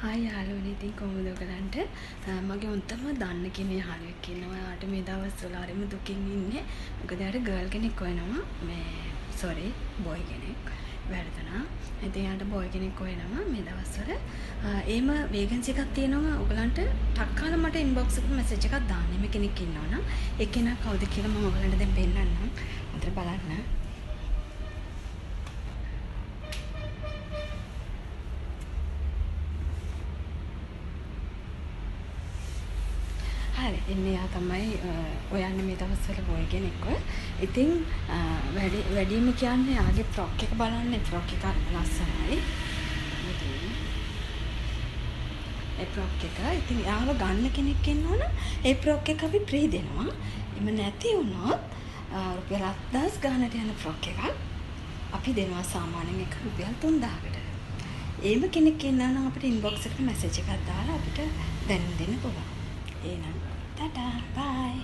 Hi යාළුවනේ ඉතින් කොහොමද ඔයගලන්ට මගේ හොඳම දන්න කෙනෙක් යාළුවෙක් ඉන්නවා. එයාට මේ දවස්වල හරිම දුකින් ඉන්නේ. මොකද එයාට ගර්ල් කෙනෙක් හොයනවා. බොයි කෙනෙක් වැරදුනා. ඉතින් එයාට බොයි කෙනෙක් හොයනවා මේ දවස්වල. එහෙම වේකන්සි එකක් තියෙනවා. ඔයගලන්ට ටක් කාලා මට ඉන්බොක්ස් එකට මැසේජ් එකක් දාන්න. මේ කෙනෙක් ඉන්නවනම් ඒ කෙනා කවුද කියලා මම ඔයගලන්ට දැන් පෙන්නන්නම්. අතට බලන්න. හරි එන්නේ යා තමයි ඔයන්නේ මේ දවස්වල බොයි කෙනෙක්ව. ඉතින් වැඩිම කියන්නේ යාගේ ෆ්‍රොක් එක බලන්න. ෆ්‍රොක් එක ලස්සනයි. ඉතින් ඒ ෆ්‍රොක් එක ඉතින් යාව ගන්න කෙනෙක් ඉන්නවනම් ඒ ෆ්‍රොක් එක අපි ෆ්‍රී දෙනවා. එම නැති වුණොත් රුපියල් 7000 ගානට යන ෆ්‍රොක් එකක් අපි දෙනවා සාමාන්‍යයෙන් එක රුපියල් 3000කට. ඒම කෙනෙක් ඉන්නවනම් අපිට ඉන්බොක්ස් එකට මැසේජ් එකක් දාලා අපිට දැනුම් දෙන්න පුළුවන්. එහෙනම් ටටා බයි